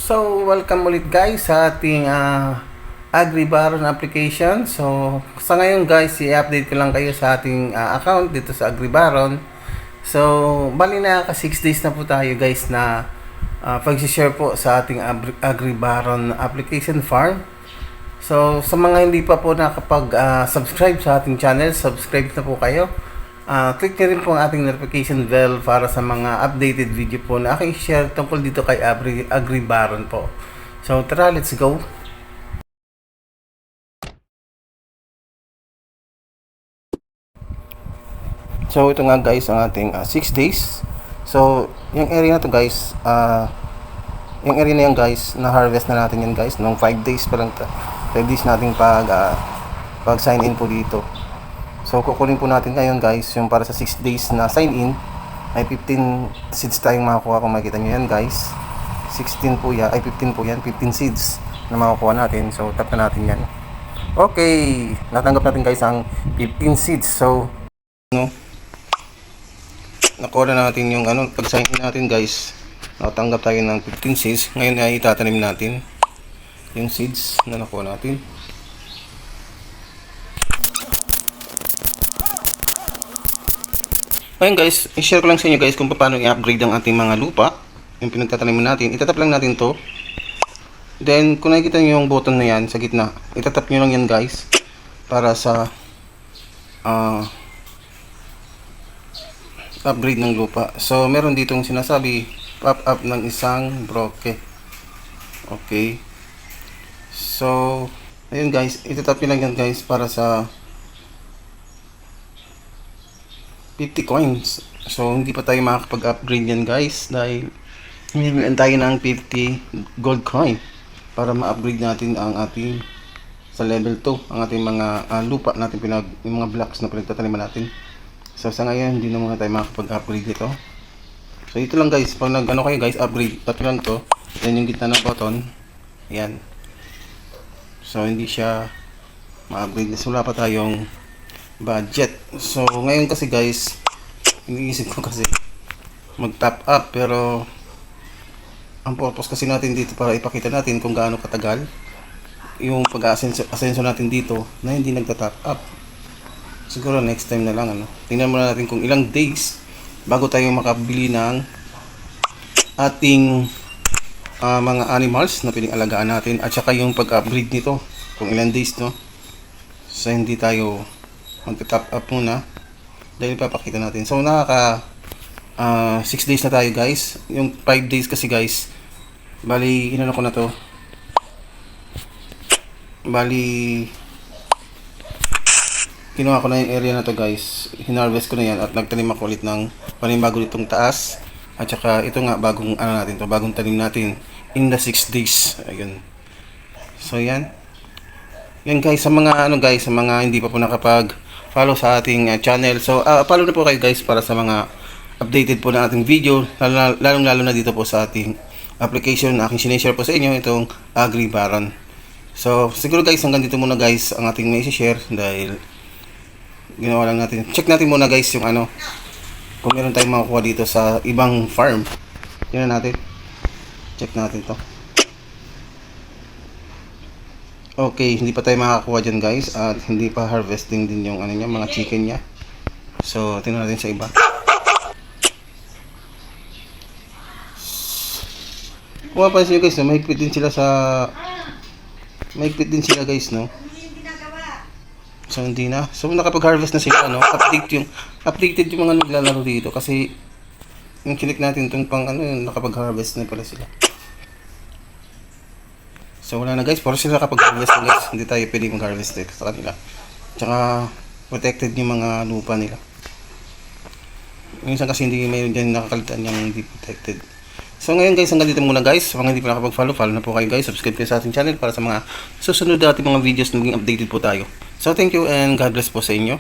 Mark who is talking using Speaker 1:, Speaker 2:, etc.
Speaker 1: So, welcome ulit guys sa ating AgriBaron application. So, sa ngayon guys, i-update ko lang kayo sa ating account dito sa AgriBaron. So, bali na 6 days na po tayo guys na pag-share po sa ating AgriBaron application farm. So, sa mga hindi pa po nakapag-subscribe sa ating channel, subscribe na po kayo. Click nyo rin po ang ating notification bell para sa mga updated video po na aking share tungkol dito kay AgriBaron po. So tara, let's go! So ito nga guys ang ating 6 days. So yung area na to guys, yung area na yan guys, na-harvest na natin yan guys nung 5 days pa lang 5 days nating pag sign in po dito. So kukunin po natin ngayon guys yung para sa 6 days na sign in ay 15 seeds tayong makakuha. Kung makikita nyo yan guys, 16 po yan, ay 15 po yan, 15 seeds na makakuha natin. So tap na natin yan. Okay, natanggap natin guys ang 15 seeds. So nakuha na natin yung pag sign in natin guys, natanggap tayo ng 15 seeds. Ngayon ay itatanim natin yung seeds na nakuha natin. Ngayon guys, i-share ko lang sa inyo guys kung paano i-upgrade ang ating mga lupa. Yung pinagtataniman natin, itatap lang natin to. Then, kung nakikita nyo yung button na yan sa gitna, itatap nyo lang yan guys para sa upgrade ng lupa. So, meron ditong sinasabi, pop up ng isang broke. Okay. So, ayun guys, itatap nyo lang yan guys para sa 50 coins. So hindi pa tayo makakapag-upgrade yan guys dahil hinihilan tayo ng 50 gold coin para ma-upgrade natin ang ating sa level 2 ang ating mga lupa natin, yung mga blocks na pinagtataniman natin. So sa ngayon hindi na muna tayo makakapag-upgrade dito. So ito lang guys, pag kayo guys, upgrade, tap lang to, then yung gitna ng button, ayan. So hindi siya ma-upgrade kasi wala pa tayong budget. So ngayon kasi guys, iniisip ko kasi mag-top up, pero ang purpose kasi natin dito para ipakita natin kung gaano katagal yung pag-asenso natin dito na hindi nagta-top up. Siguro next time na lang tingnan muna natin kung ilang days bago tayo makabili ng ating mga animals na piling alagaan natin, at saka yung pag-upgrade nito kung ilang days so hindi tayo mag-top up muna dahil papakita natin. So nakaka 6 days na tayo guys. Yung 5 days kasi guys, bali inano ko na to, bali kinuha ko na yung area na to guys, hinarvest ko na yan at nagtanim ako ulit ng panibago ditong taas, at saka ito nga bagong natin to, bagong tanim natin in the 6 days. Ayun. So yan guys, sa mga guys, sa mga hindi pa po follow sa ating channel. So follow na po kayo guys para sa mga updated po na ating video, lalong-lalo na dito po sa ating application na aking sinishare po sa inyo, itong AgriBaron. So siguro guys, hanggang dito muna guys ang ating may share dahil ginawa lang natin. Check natin muna guys yung kung meron tayong makukuha dito sa ibang farm. Tingnan natin. Check natin to. Okay, hindi pa tayo makakakuha dyan guys, at hindi pa harvesting din yung niya, mga chicken niya. So tingnan natin sa iba. Kung mapansin nyo guys, mahigpit din sila guys, no? So hindi na. So nakapag-harvest na sila, no? Updated yung mga naglalaro dito kasi yung chinik natin itong pang nakapag-harvest na pala sila. So wala na guys, puro sila kapag-harvest na guys, hindi tayo pwede mag-harvest sa kanila. Tsaka protected yung mga lupa nila. Minsan kasi hindi mayroon dyan nakakalitan yung hindi protected. So ngayon guys, hanggang dito muna guys. Mga hindi pa nakapag-follow, follow na po kayo guys. Subscribe kayo sa ating channel para sa mga susunod natin mga videos na maging updated po tayo. So thank you and God bless po sa inyo.